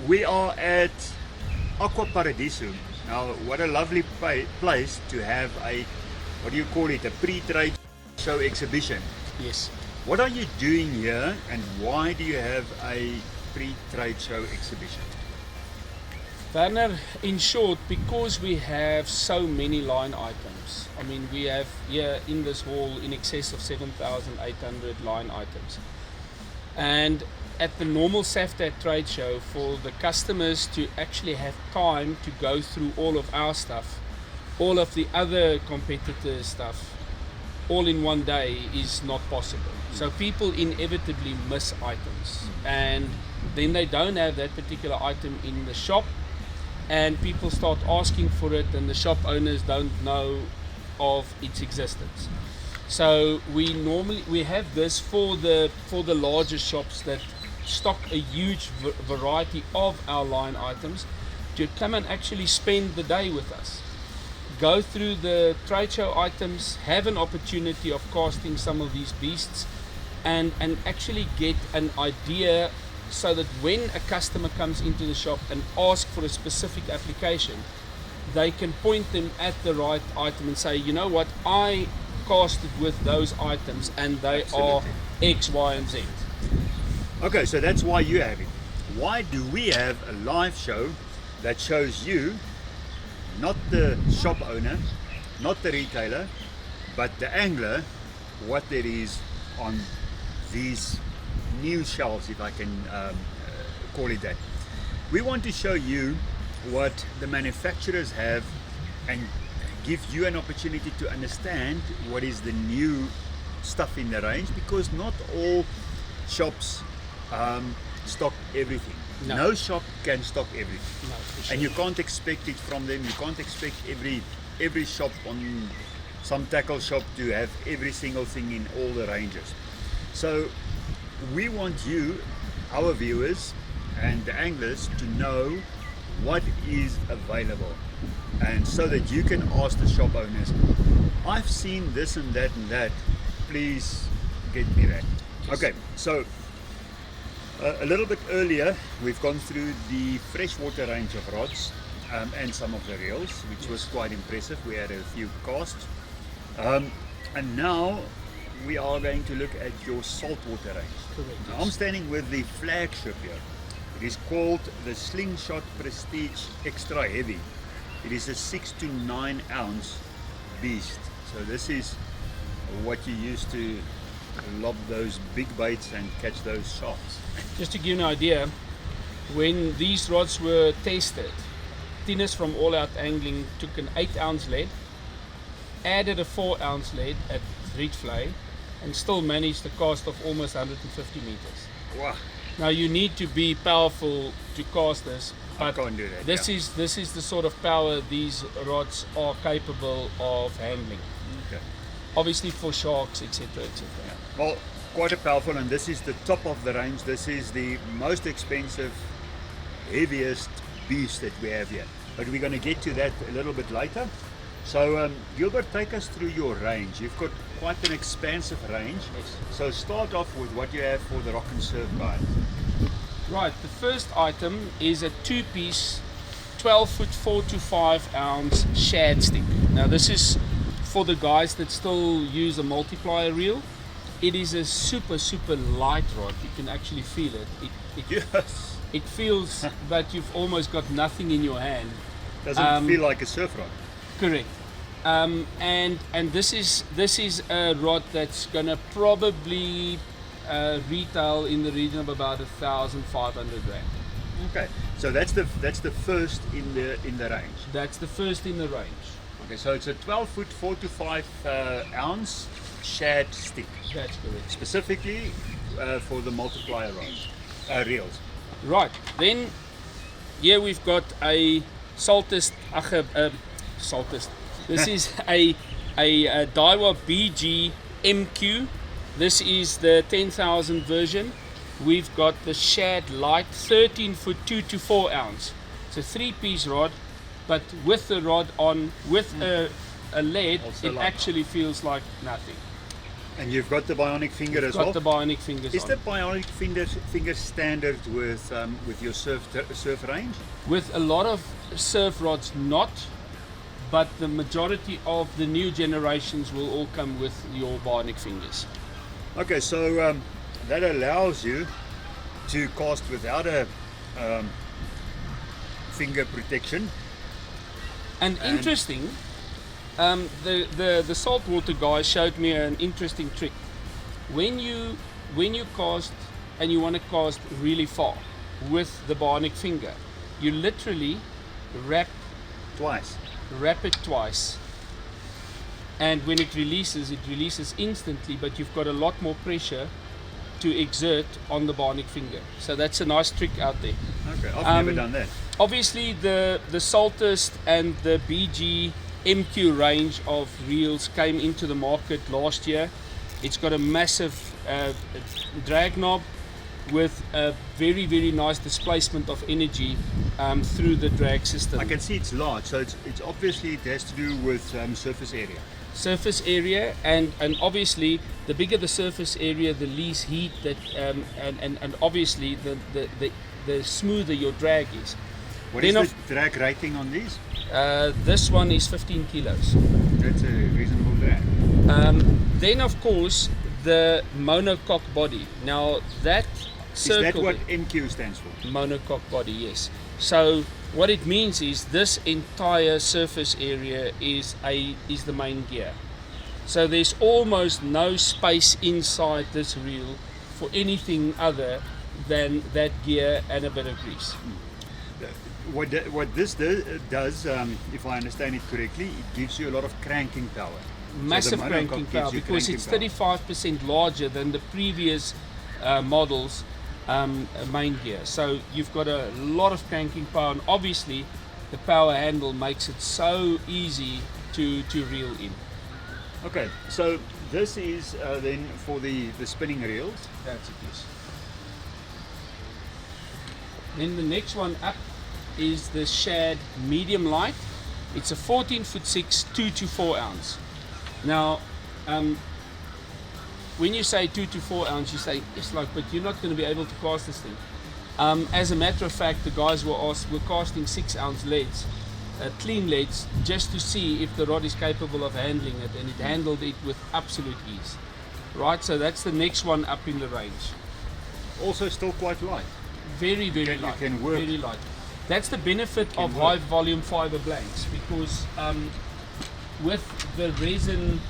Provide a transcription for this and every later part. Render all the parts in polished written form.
We are at Aqua Paradiso. Now, what a lovely place to have a, what do you call it, a pre-trade show exhibition. Yes. What are you doing here and why do you have a pre-trade show exhibition? Werner, in short, because we have so many line items. I mean, we have here in this hall in excess of 7,800 line items. And at the normal SAFTAT trade show, for the customers to actually have time to go through all of our stuff, all of the other competitors' stuff, all in one day is not possible. So people inevitably miss items, and then they don't have that particular item in the shop, and people start asking for it, and the shop owners don't know of its existence. So we have this for the larger shops that stock a huge variety of our line items, to come and actually spend the day with us, go through the trade show items, have an opportunity of casting some of these beasts, and actually get an idea, so that when a customer comes into the shop and asks for a specific application, they can point them at the right item and say, you know what, I casted with those items and they Absolutely. are X, Y, and Z. Okay, so that's why you have it. Why do we have a live show that shows you, not the shop owner, not the retailer, but the angler, what there is on these new shelves, if I can call it that. We want to show you what the manufacturers have and give you an opportunity to understand what is the new stuff in the range, because not all shops stock everything. No shop can stock everything. No, for sure. And you can't expect it from them. You can't expect every shop on some tackle shop to have every single thing in all the ranges. So we want you, our viewers and the anglers, to know what is available, and so that you can ask the shop owners, I've seen this and that, please get me that. Yes. Okay, so a little bit earlier we've gone through the freshwater range of rods and some of the reels, which was quite impressive. We had a few casts, and now we are going to look at your saltwater range. Correct, Now, yes. I'm standing with the flagship here. It is called the Slingshot Prestige Extra Heavy. It is a 6 to 9 ounce beast. So this is what you use to lob those big baits and catch those sharks. Just to give you an idea, when these rods were tested, Tinus from All Out Angling took an 8 ounce lead, added a 4 ounce lead at Rietvlei, and still managed to cast off almost 150 meters. Wow, Now you need to be powerful to cast this, I but can't do that. this yeah. is the sort of power these rods are capable of handling. Okay. Obviously for sharks, etc., etc. Yeah. Well, quite a powerful, and this is the top of the range. This is the most expensive, heaviest beast that we have here. But we're going to get to that a little bit later. So Gilbert, take us through your range. You've got quite an expansive range. Yes. So start off with what you have for the rock and surf guys. Right, the first item is a 2-piece 12-foot 4 to 5 ounce shad stick. Now this is for the guys that still use a multiplier reel. It is a super light rod. You can actually feel it. Yes. It feels that you've almost got nothing in your hand. Doesn't feel like a surf rod. Correct. And this is a rod that's gonna probably retail in the region of about 1,500 rand. Okay. So that's the first in the range. That's the first in the range. Okay. So it's a 12-foot 4 to 5 ounce shad stick, That's correct. specifically for the multiplier rods, reels. Right. Then here we've got a Saltist. Saltist. This is a Daiwa BG MQ. This is the 10,000 version. We've got the Shad Light 13-foot 2 to 4 ounce. It's a 3-piece rod, but with the rod on, with a lead, Also it light. actually feels like nothing. And you've got the bionic finger as Got well. the bionic fingers Is on. the bionic finger standard with your surf range? With a lot of surf rods, not, but the majority of the new generations will all come with your bionic fingers. Okay, so that allows you to cast without a finger protection. And interesting, the saltwater guy showed me an interesting trick. When you cast and you want to cast really far with the bionic finger, you literally wrap it twice, and when it releases instantly, but you've got a lot more pressure to exert on the bionic finger. So that's a nice trick out there. Okay, I've never done that. Obviously the Saltist and the BG MQ range of reels came into the market last year. It's got a massive drag knob with a very, very nice displacement of energy through the drag system. I can see it's large, so it's obviously it has to do with surface area. Surface area, and obviously the bigger the surface area, the less heat that and obviously the smoother your drag is. What is the drag rating on these? This one is 15 kilos. That's a reasonable drag. Then of course the monocoque body. Now that circle, is that what MQ stands for? Monocoque body, yes. So what it means is this entire surface area is the main gear. So there's almost no space inside this reel for anything other than that gear and a bit of grease. What this does, if I understand it correctly, it gives you a lot of cranking power. Massive So the cranking monocoque gives power you because cranking it's power. 35% larger than the previous models main gear. So you've got a lot of cranking power, and obviously the power handle makes it so easy to reel in. Okay, so this is then for the spinning reels. That's it, yes. Then the next one up is the Shad medium light. It's a 14'6", 2 to 4 ounce. Now, when you say 2 to 4 ounce, you say it's like, but you're not going to be able to cast this thing. As a matter of fact, the guys were casting 6 ounce leads, clean leads, just to see if the rod is capable of handling it, and it handled it with absolute ease. Right, so that's the next one up in the range. Also still quite light. Very, very You light. can work. Very light. That's the benefit of high volume fiber blanks, because with the resin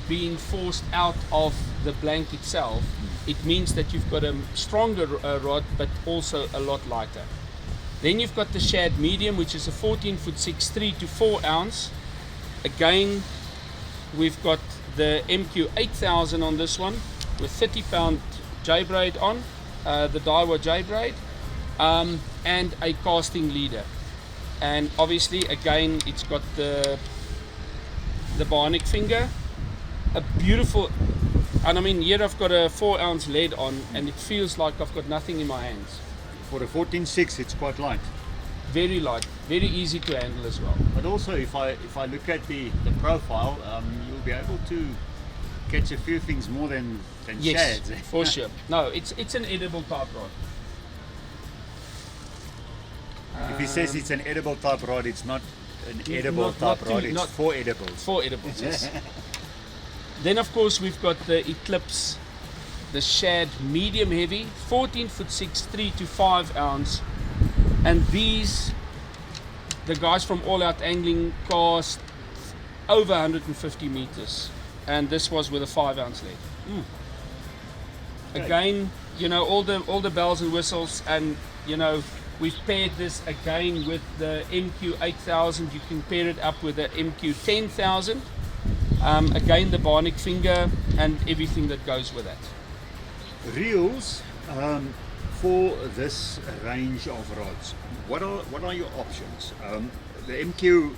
being forced out of the blank itself, it means that you've got a stronger rod, but also a lot lighter. Then you've got the Shad medium, which is a 14'6", 3 to 4 ounce. Again, we've got the MQ 8000 on this one with 30-pound J braid on, the Daiwa J braid, and a casting leader. And obviously, again, it's got the bionic finger, a beautiful, and I mean, here I've got a 4 ounce lead on, and it feels like I've got nothing in my hands. For a 14.6, it's quite light. Very light, very easy to handle as well. But also, if I look at the profile, you'll be able to catch a few things more than Yes, shads. for sure. No, it's an edible type rod. If he says it's an edible type rod, it's not an edible not type too- rod, it's not- for edibles. For edibles, yes. Then of course we've got the Eclipse, the Shad medium heavy, 14'6", 3 to 5 ounce, and these, the guys from All Out Angling cast over 150 meters, and this was with a 5 ounce lead. Okay. Again, you know, all the bells and whistles, and you know, we've paired this again with the MQ 8000. You can pair it up with the MQ 10,000. Again, the bionic finger and everything that goes with that. Reels for this range of rods. What are your options? The MQ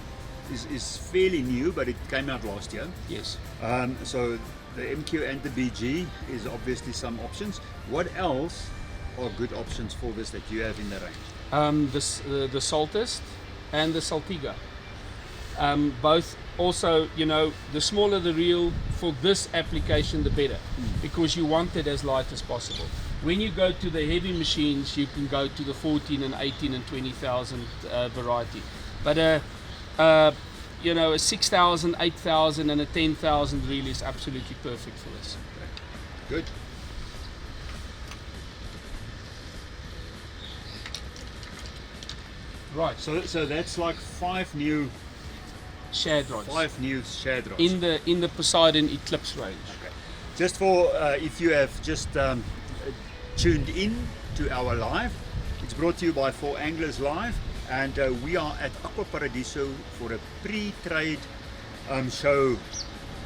is fairly new, but it came out last year. Yes. So the MQ and the BG is obviously some options. What else are good options for this that you have in the range? The Saltist and the Saltiga. Both also, you know, the smaller the reel for this application, the better, because you want it as light as possible. When you go to the heavy machines, you can go to the 14 and 18 and 20,000 variety. But you know, a 6,000, 8,000 and a 10,000 reel is absolutely perfect for this. Good. Right, So that's like five new shad rods shad rods. in the Poseidon Eclipse range. Okay. Just for if you have just tuned in to our live, it's brought to you by 4 Anglers Live, and we are at Aqua Paradiso for a pre-trade show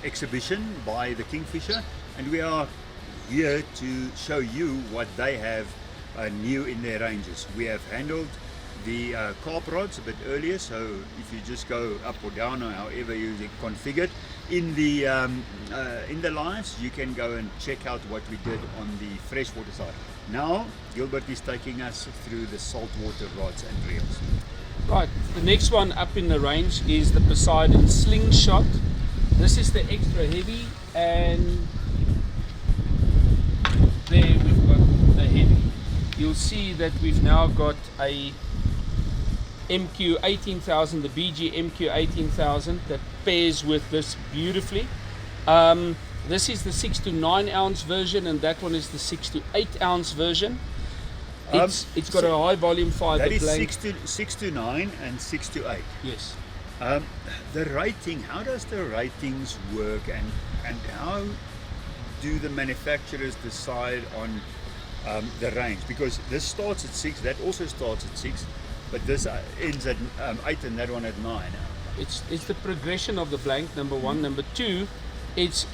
exhibition by the Kingfisher, and we are here to show you what they have new in their ranges. We have handled the carp rods a bit earlier, so if you just go up or down or however you configured in the lives, you can go and check out what we did on the freshwater side. Now Gilbert is taking us through the saltwater rods and reels. Right, the next one up in the range is the Poseidon Slingshot. This is the extra heavy, and there we've got the heavy. You'll see that we've now got a MQ 18,000, the BG MQ 18,000, that pairs with this beautifully. This is the 6 to 9 ounce version, and that one is the 6 to 8 ounce version. It's got a high volume fiber That is blank. 6 to 9 and 6 to 8. Yes. The rating, how does the ratings work, and how do the manufacturers decide on the range? Because this starts at 6, that also starts at 6, but this ends at 8 and that one at 9. It's the progression of the blank, number one. Number two, it's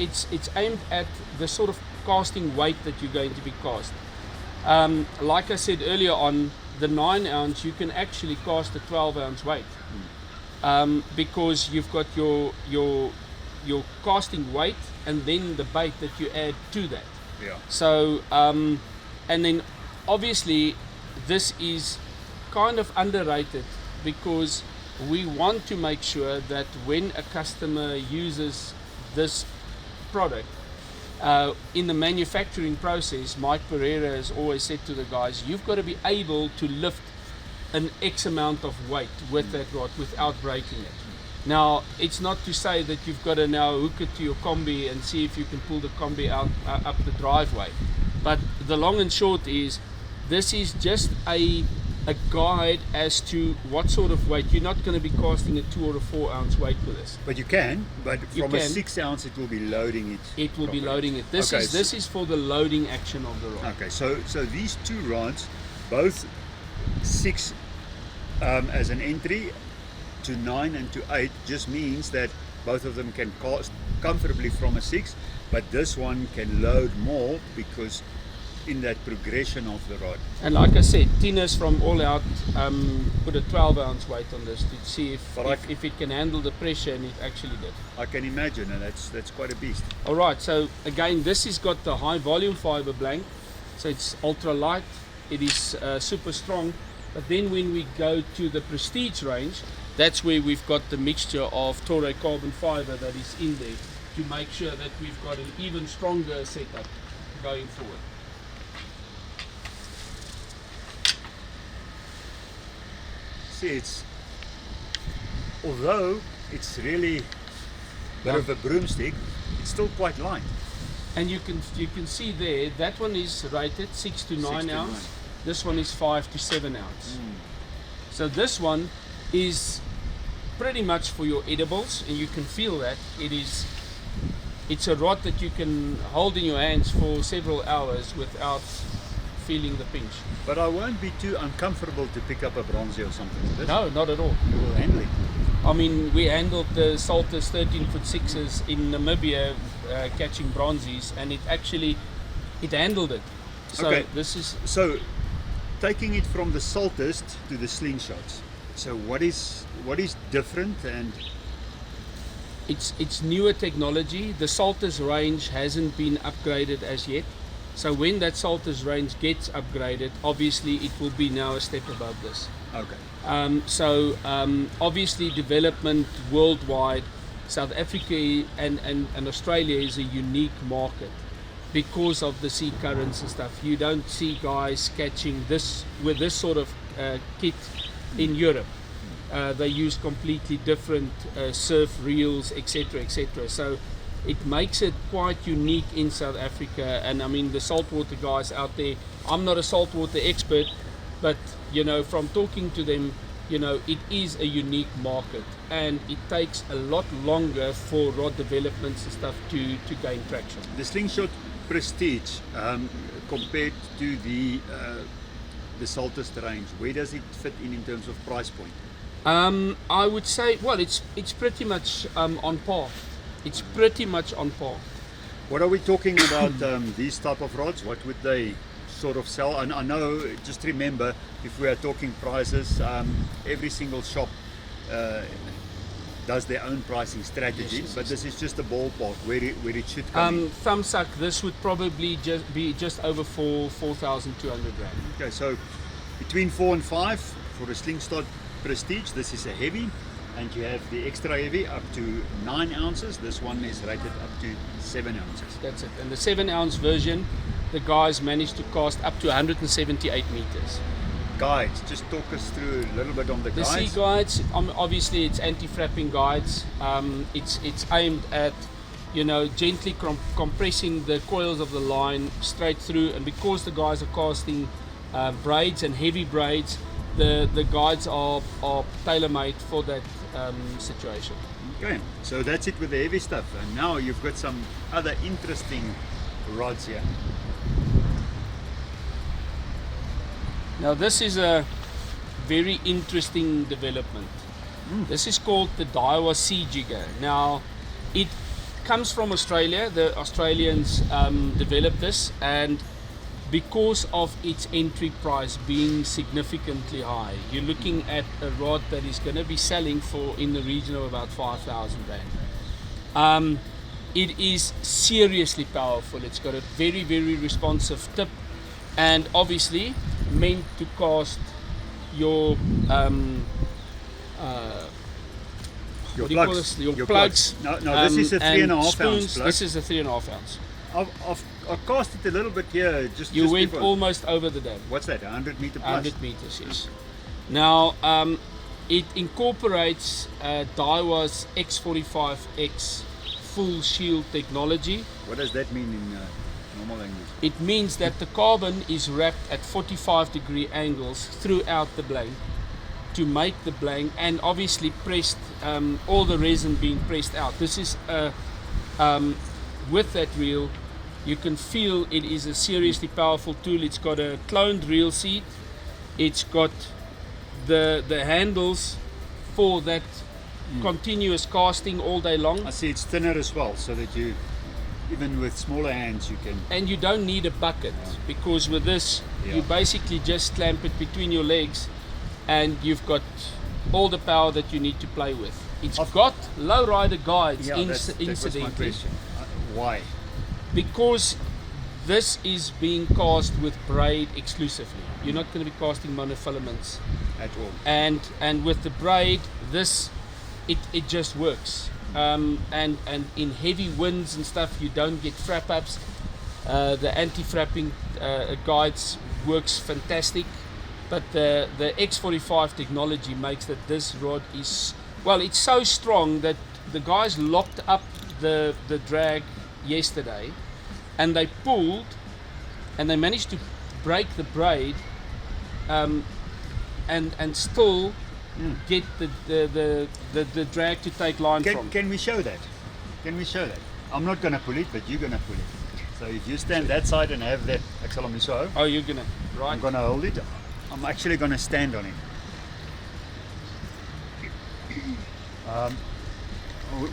aimed at the sort of casting weight that you're going to be cast. Like I said earlier on, the 9 ounce you can actually cast a 12 ounce weight, because you've got your casting weight and then the bait that you add to that. Yeah. So and then obviously this is kind of underrated, because we want to make sure that when a customer uses this product in the manufacturing process, Mike Pereira has always said to the guys, you've got to be able to lift an X amount of weight with that rod without breaking it. Now, it's not to say that you've got to now hook it to your combi and see if you can pull the combi out up the driveway. But the long and short is, this is just a guide as to what sort of weight. You're not going to be casting a 2 or a 4 ounce weight with this. But you can, but You from a can. 6 ounce it will be loading it. It will be properly. loading it. This Okay, is for the loading action of the rod. Okay, so these two rods, both 6 as an entry to 9 and to 8, just means that both of them can cast comfortably from a 6, but this one can load more because in that progression of the rod. And like I said, Tina's from All Out put a 12 ounce weight on this to see But if it can handle the pressure, and it actually did. I can imagine, and that's quite a beast. Alright, so again, this has got the high volume fiber blank, so it's ultra light, it is super strong. But then when we go to the Prestige range, that's where we've got the mixture of Toray carbon fiber that is in there, to make sure that we've got an even stronger setup going forward. See, although it's really a bit of a broomstick, it's still quite light. And you can see there, that one is rated 6 to 9 to ounce. 9. This one is 5 to 7 ounce. So this one is pretty much for your edibles, and you can feel that it's a rod that you can hold in your hands for several hours without feeling the pinch. But I won't be too uncomfortable to pick up a bronzy or something like this. No, not at all. You will handle it. I mean, we handled the Salters 13-foot-6s in Namibia catching bronzies, and it handled it. So Okay. this is So, taking it from the Saltist to the Slingshots. So what is different, and it's newer technology. The Salters range hasn't been upgraded as yet. So when that Salters range gets upgraded, obviously it will be now a step above this. okay. Obviously development worldwide. South Africa and Australia is a unique market because of the sea currents and stuff. You don't see guys catching this with this sort of kit in Europe. They use completely different surf reels, etc., etc. So it makes it quite unique in South Africa. And I mean, the saltwater guys out there, I'm not a saltwater expert, but you know, from talking to them, you know, it is a unique market, and it takes a lot longer for rod developments and stuff to gain traction. The slingshot Prestige compared to the Saltist range, where does it fit in terms of price point? I would say, well, it's pretty much on par. It's pretty much on par. What are we talking about? These type of rods, what would they sort of sell? And I know, just remember, if we are talking prices, every single shop does their own pricing strategy, but this is just a ballpark where it should come. Thumbsuck, this would probably be just over 4,200 rand. Okay, so between 4 and 5 for a slingshot Prestige. This is a heavy, and you have the extra heavy up to 9 ounces. This one is rated up to 7 ounces. That's it. And the 7-ounce version, the guys managed to cast up to 178 meters. Guides, just talk us through a little bit on the guides. The sea guides, obviously it's anti-frapping guides. It's aimed at, you know, gently compressing the coils of the line straight through, and because the guys are casting braids and heavy braids, the guides are tailor-made for that situation. Okay, so that's it with the heavy stuff, and now you've got some other interesting rods here. Now this is a very interesting development. This is called the Daiwa Sea Jigger. Now it comes from Australia. The Australians developed this, and because of its entry price being significantly high, you're looking at a rod that is going to be selling for in the region of about 5,000 rand. It is seriously powerful. It's got a very, very responsive tip, and obviously meant to cast your plugs. No, this is a 3.5 ounce plug. This is a 3.5 ounce. I've cast it a little bit here. You went before. Almost over the dam. What's that? 100 meter plus? 100 meters, yes. Now it incorporates Daiwa's X45X full shield technology. What does that mean in normal language? It means that the carbon is wrapped at 45-degree angles throughout the blank to make the blank, and obviously pressed, all the resin being pressed out. This is with that reel, you can feel it is a seriously powerful tool. It's got a cloned reel seat. It's got the handles for that continuous casting all day long. I see it's thinner as well, so that you, even with smaller hands, you can. And you don't need a bucket, because with this, you basically just clamp it between your legs, and you've got all the power that you need to play with. It's got lowrider guides, incidentally. Why? Because this is being cast with braid exclusively. You're not going to be casting monofilaments at all. And with the braid, this it just works. And in heavy winds and stuff, you don't get frap ups. The anti-frapping guides works fantastic. But the X45 technology makes that this rod is, well, it's so strong that the guys locked up the drag yesterday, and they pulled, and they managed to break the braid, and still get the drag to take line from. Can we show that? Can we show that? I'm not going to pull it, but you're going to pull it. So if you stand that side and have that, oh, you're going to, right? I'm going to hold it. I'm actually going to stand on it.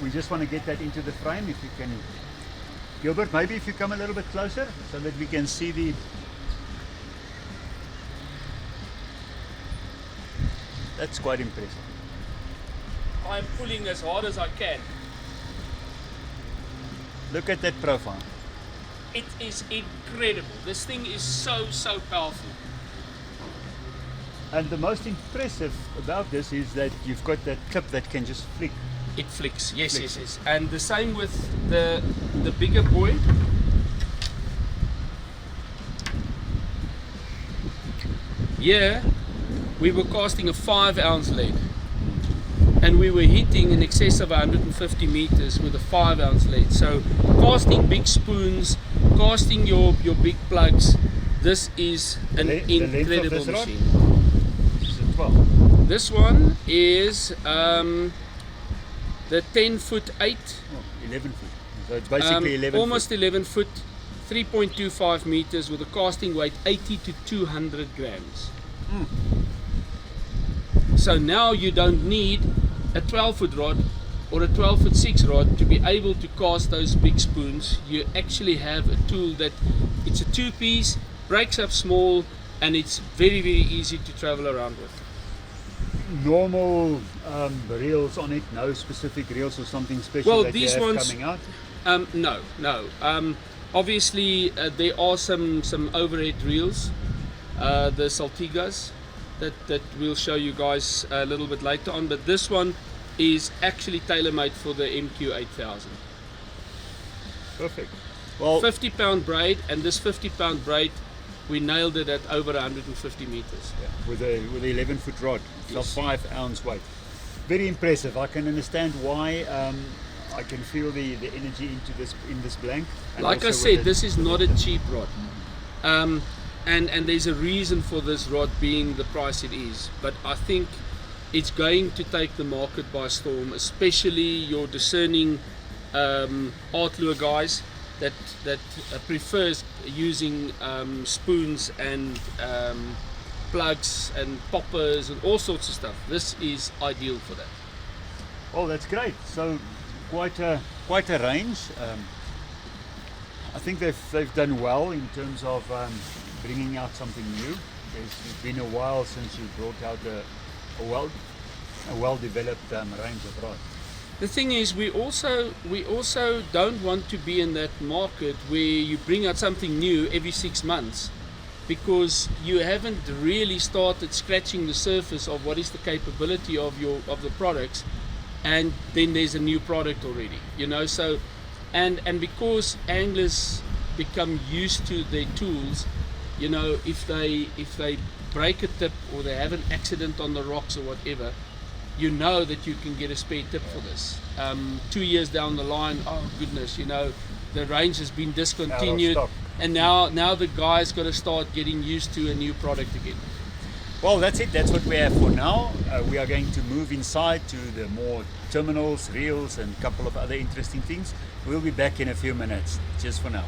We just want to get that into the frame. If you can, Gilbert, maybe if you come a little bit closer so that we can see the. That's quite impressive. I'm pulling as hard as I can. Look at that profile. It is incredible. This thing is so powerful. And the most impressive about this is that you've got that clip that can just flick It flicks. Yes, yes, yes. And the same with the bigger buoy. Here we were casting a 5-ounce lead, and we were hitting in excess of 150 meters with a 5-ounce lead. So casting big spoons, casting your big plugs, this is an incredible machine. Is it 12? This one is the 10-foot 8. Oh, 11 foot. So it's basically 11 almost foot. 11 foot, 3.25 meters with a casting weight 80 to 200 grams. So now you don't need a 12-foot rod or a 12-foot 6 rod to be able to cast those big spoons. You actually have a tool that it's a 2-piece, breaks up small, and it's very, very easy to travel around with. Normal reels on it, no specific reels or something special Well, that these you have ones, coming out? No. Obviously, there are some overhead reels, the Saltigas, that we'll show you guys a little bit later on. But this one is actually tailor-made for the MQ8000. Perfect. Well, 50-pound braid, and this 50-pound braid, we nailed it at over 150 meters. yeah, with a 11-foot rod, Yes. so 5-ounce weight. Very impressive. I can understand why. I can feel the energy in this blank. And Like I also said, with this is not a cheap rod. And there's a reason for this rod being the price it is. But I think it's going to take the market by storm, especially your discerning art lure guys that prefers using spoons and plugs and poppers and all sorts of stuff. This is ideal for that. Oh, that's great. So quite a range. I think they've done well in terms of bringing out something new. It's been a while since you brought out a well developed range of rods. The thing is, we also don't want to be in that market where you bring out something new every 6 months, because you haven't really started scratching the surface of what is the capability of the products, and then there's a new product already, so and because anglers become used to their tools, if they break a tip or they have an accident on the rocks or whatever, that you can get a spare tip for this. 2 years down the line, oh goodness, the range has been discontinued, Out of stock. and now the guy's got to start getting used to a new product again. Well, that's it. That's what we have for now. We are going to move inside to the more terminals, reels, and a couple of other interesting things. We'll be back in a few minutes. Just for now.